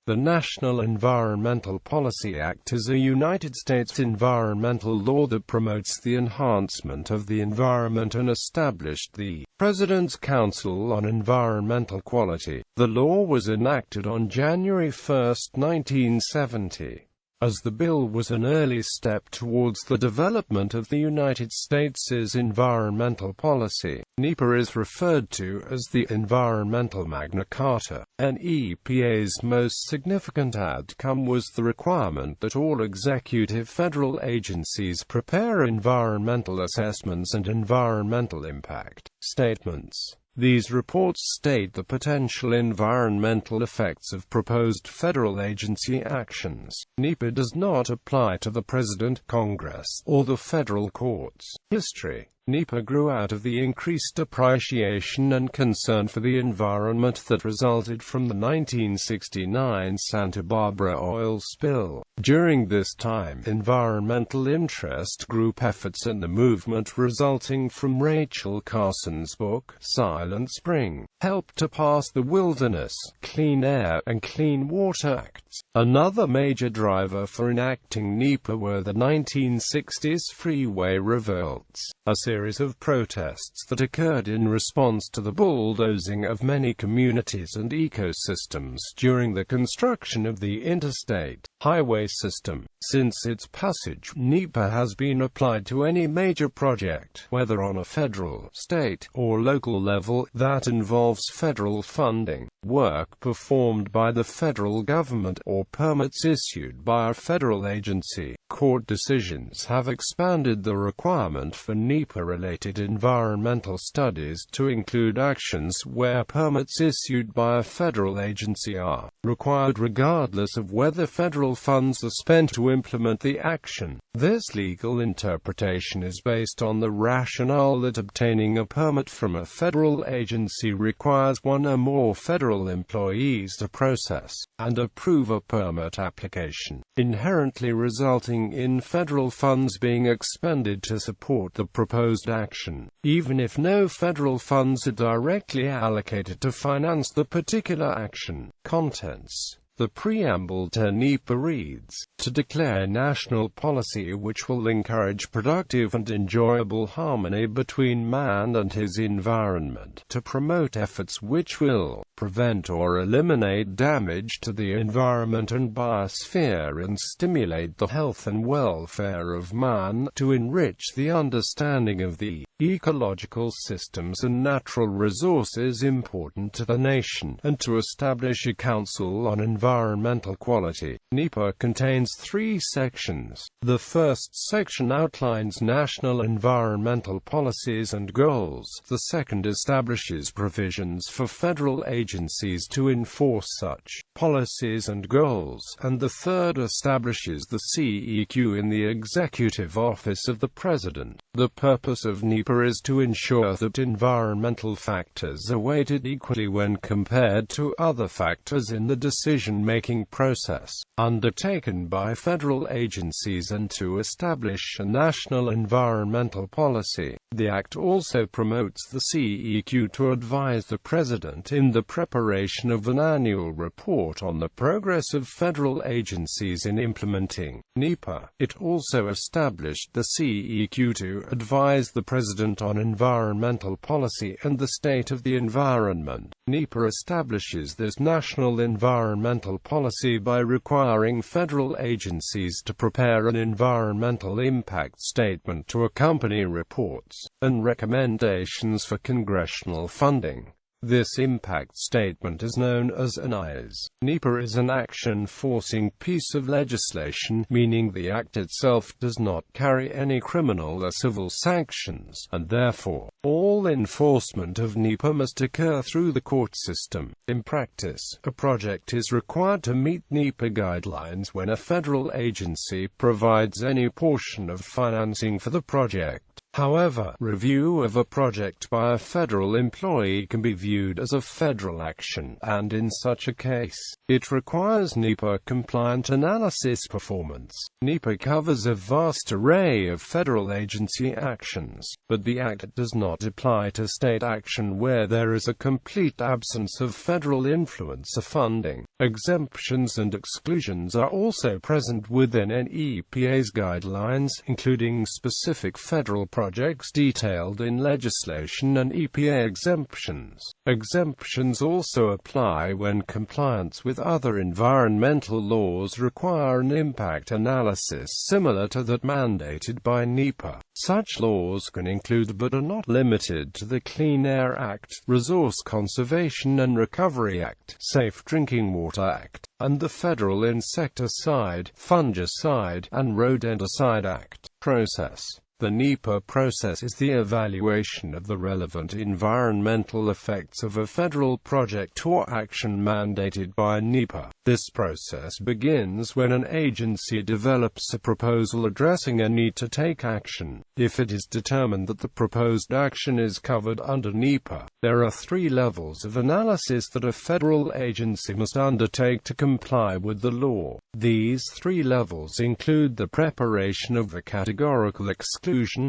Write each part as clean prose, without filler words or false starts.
The National Environmental Policy Act is a United States environmental law that promotes the enhancement of the environment and established the President's Council on Environmental Quality. The law was enacted on January 1, 1970. As the bill was an early step towards the development of the United States' environmental policy, NEPA is referred to as the Environmental Magna Carta. NEPA's most significant outcome was the requirement that all executive federal agencies prepare environmental assessments and environmental impact statements. These reports state the potential environmental effects of proposed federal agency actions. NEPA does not apply to the President, Congress, or the federal courts. History. NEPA grew out of the increased appreciation and concern for the environment that resulted from the 1969 Santa Barbara oil spill. During this time, environmental interest group efforts and the movement resulting from Rachel Carson's book, Silent Spring, helped to pass the Wilderness, Clean Air, and Clean Water Acts. Another major driver for enacting NEPA were the 1960s freeway revolts, a series of protests that occurred in response to the bulldozing of many communities and ecosystems during the construction of the interstate highway system. Since its passage, NEPA has been applied to any major project, whether on a federal, state, or local level, that involves federal funding, work performed by the federal government, or permits issued by a federal agency. Court decisions have expanded the requirement for NEPA-related environmental studies to include actions where permits issued by a federal agency are required regardless of whether federal funds are spent to implement the action. This legal interpretation is based on the rationale that obtaining a permit from a federal agency requires one or more federal employees to process and approve a permit application, inherently resulting in federal funds being expended to support the proposed action, even if no federal funds are directly allocated to finance the particular action. Contents. The preamble to NEPA reads, to declare national policy which will encourage productive and enjoyable harmony between man and his environment, to promote efforts which will prevent or eliminate damage to the environment and biosphere and stimulate the health and welfare of man, to enrich the understanding of the ecological systems and natural resources important to the nation, and to establish a council on environmental quality. NEPA contains 3 sections. The first section outlines national environmental policies and goals. The second establishes provisions for federal agencies to enforce such policies and goals, and the third establishes the CEQ in the Executive Office of the President. The purpose of NEPA is to ensure that environmental factors are weighted equally when compared to other factors in the decision-making process undertaken by federal agencies and to establish a national environmental policy. The Act also promotes the CEQ to advise the President in the preparation of an annual report on the progress of federal agencies in implementing NEPA. It also established the CEQ to advise the President on environmental policy and the state of the environment. NEPA establishes this national environmental policy by requiring federal agencies to prepare an environmental impact statement to accompany reports and recommendations for congressional funding. This impact statement is known as an EIS. NEPA is an action-forcing piece of legislation, meaning the Act itself does not carry any criminal or civil sanctions, and therefore, all enforcement of NEPA must occur through the court system. In practice, a project is required to meet NEPA guidelines when a federal agency provides any portion of financing for the project. However, review of a project by a federal employee can be viewed as a federal action, and in such a case, it requires NEPA-compliant analysis performance. NEPA covers a vast array of federal agency actions, but the Act does not apply to state action where there is a complete absence of federal influence or funding. Exemptions and exclusions are also present within NEPA's guidelines, including specific federal projects detailed in legislation and EPA exemptions. Exemptions also apply when compliance with other environmental laws require an impact analysis similar to that mandated by NEPA. Such laws can include but are not limited to the Clean Air Act, Resource Conservation and Recovery Act, Safe Drinking Water Act, and the Federal Insecticide, Fungicide, and Rodenticide Act. Process. The NEPA process is the evaluation of the relevant environmental effects of a federal project or action mandated by NEPA. This process begins when an agency develops a proposal addressing a need to take action. If it is determined that the proposed action is covered under NEPA, there are 3 levels of analysis that a federal agency must undertake to comply with the law. These 3 levels include the preparation of the categorical exclusion,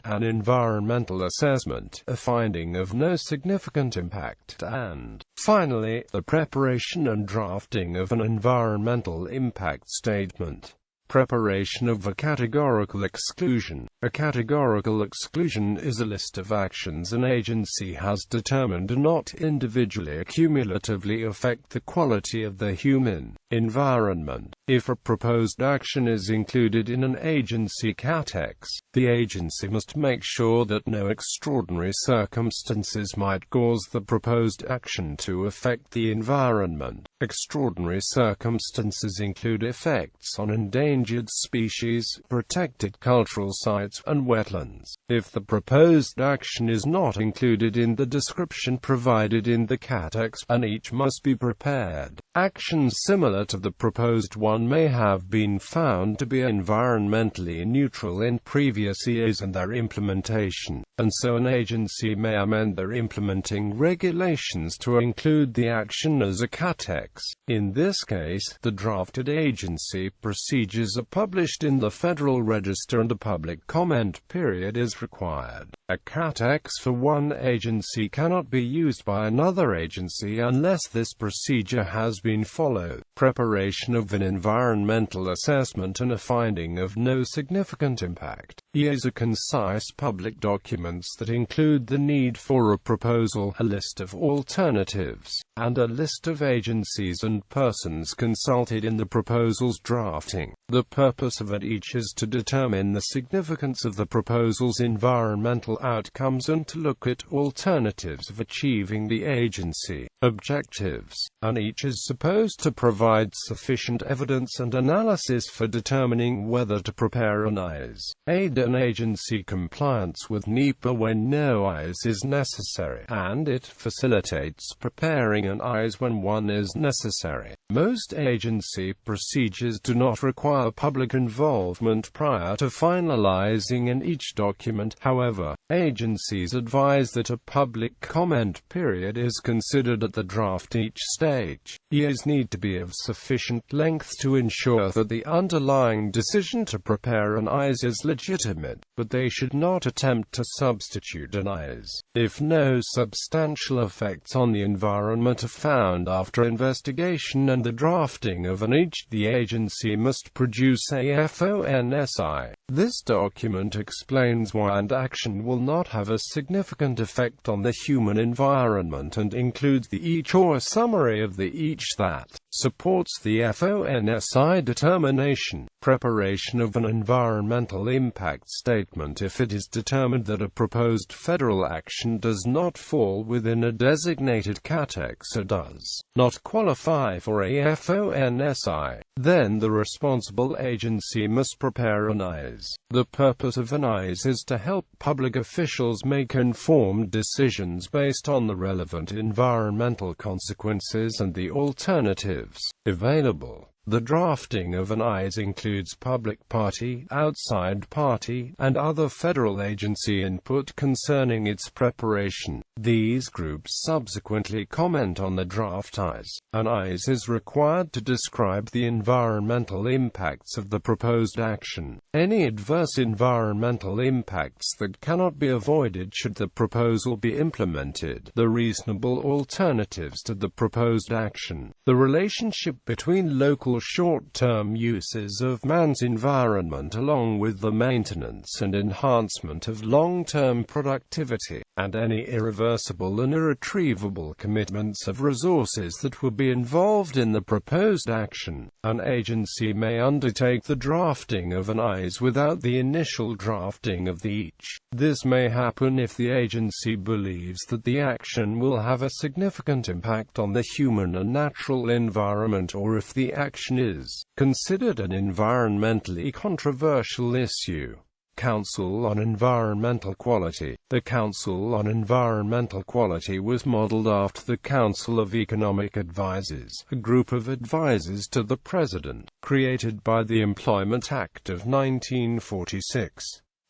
an environmental assessment, a finding of no significant impact, and, finally, the preparation and drafting of an environmental impact statement. Preparation of a categorical exclusion. A categorical exclusion is a list of actions an agency has determined do not individually or cumulatively affect the quality of the human environment. If a proposed action is included in an agency catex, the agency must make sure that no extraordinary circumstances might cause the proposed action to affect the environment. Extraordinary circumstances include effects on endangered species, protected cultural sites, and wetlands. If the proposed action is not included in the description provided in the catex, and each must be prepared. Actions similar to the proposed one may have been found to be environmentally neutral in previous years and their implementation, and so an agency may amend their implementing regulations to include the action as a catex. In this case, the drafted agency procedures are published in the Federal Register and a public comment period is required. A catex for one agency cannot be used by another agency unless this procedure has been followed. Preparation of an environmental assessment and a finding of no significant impact. EAs are concise public documents that include the need for a proposal, a list of alternatives, and a list of agencies and persons consulted in the proposal's drafting. The purpose of each is to determine the significance of the proposal's environmental outcomes and to look at alternatives of achieving the agency objectives, and each is supposed to provide sufficient evidence and analysis for determining whether to prepare an EIS. Aid an agency compliance with NEPA when no EIS is necessary, and it facilitates preparing an EIS when one is necessary. Most agency procedures do not require public involvement prior to finalizing each document. However, agencies advise that a public comment period is considered at the draft each stage. EIS need to be of sufficient length to ensure that the underlying decision to prepare an EIS is legitimate, but they should not attempt to substitute an EIS. If no substantial effects on the environment are found after investigation and the drafting of an EIS, the agency must produce a FONSI. This document explains why an action will not have a significant effect on the human environment and includes the EIS or a summary of the EIS that supports the FONSI determination. Preparation of an environmental impact statement. If it is determined that a proposed federal action does not fall within a designated catex or does not qualify for a FONSI, then the responsible agency must prepare an EIS. The purpose of an EIS is to help public officials make informed decisions based on the relevant environmental consequences and the alternatives available. The drafting of an EIS includes public party, outside party, and other federal agency input concerning its preparation. These groups subsequently comment on the draft EIS. An EIS is required to describe the environmental impacts of the proposed action. Any adverse environmental impacts that cannot be avoided should the proposal be implemented. The reasonable alternatives to the proposed action. The relationship between local short-term uses of man's environment along with the maintenance and enhancement of long-term productivity, and any irreversible and irretrievable commitments of resources that will be involved in the proposed action. An agency may undertake the drafting of an EIS without the initial drafting of each. This may happen if the agency believes that the action will have a significant impact on the human and natural environment, or if the action is considered an environmentally controversial issue. Council on Environmental Quality. The Council on Environmental Quality was modeled after the Council of Economic Advisers, a group of advisers to the President, created by the Employment Act of 1946.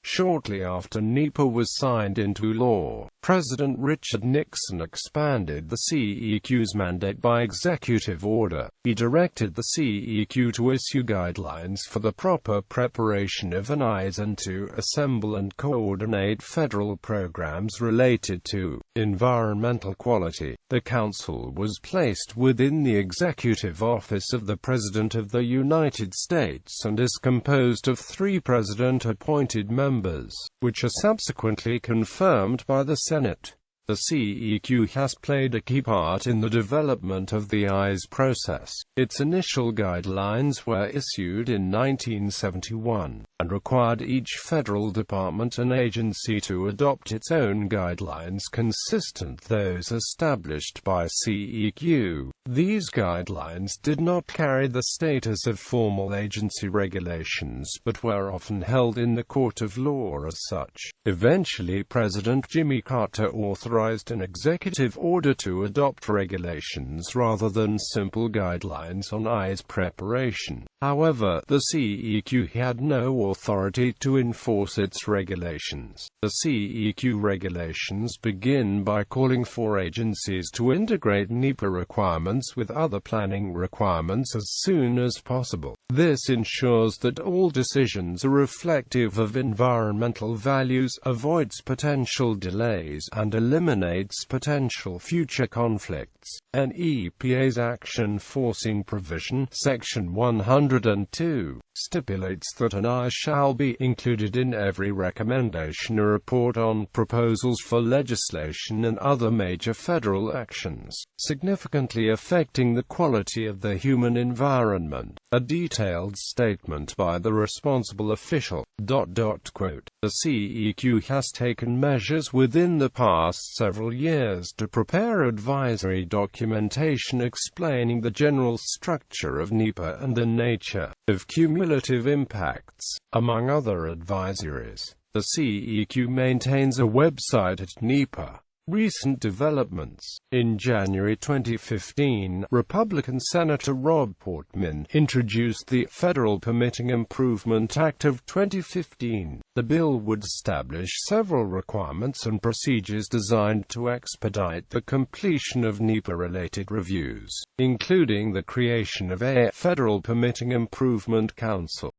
Shortly after NEPA was signed into law, President Richard Nixon expanded the CEQ's mandate by executive order. He directed the CEQ to issue guidelines for the proper preparation of an EIS and to assemble and coordinate federal programs related to environmental quality. The Council was placed within the Executive Office of the President of the United States and is composed of 3 President-appointed members, which are subsequently confirmed by the Senate. The CEQ has played a key part in the development of the EIS process. Its initial guidelines were issued in 1971, and required each federal department and agency to adopt its own guidelines consistent with those established by CEQ. These guidelines did not carry the status of formal agency regulations but were often held in the court of law as such. Eventually President Jimmy Carter authorized an executive order to adopt regulations rather than simple guidelines on EIS preparation. However, the CEQ had no authority to enforce its regulations. The CEQ regulations begin by calling for agencies to integrate NEPA requirements with other planning requirements as soon as possible. This ensures that all decisions are reflective of environmental values, avoids potential delays, and eliminates potential future conflicts. NEPA's action forcing provision, Section 102, stipulates that an EIS shall be included in every recommendation or report on proposals for legislation and other major federal actions, significantly affecting the quality of the human environment. A detailed statement by the responsible official. The CEQ has taken measures within the past several years to prepare advisory documentation explaining the general structure of NEPA and the nature of cumulative impacts. Among other advisories, the CEQ maintains a website at NEPA. Recent developments. In January 2015, Republican Senator Rob Portman introduced the Federal Permitting Improvement Act of 2015. The bill would establish several requirements and procedures designed to expedite the completion of NEPA-related reviews, including the creation of a Federal Permitting Improvement Council.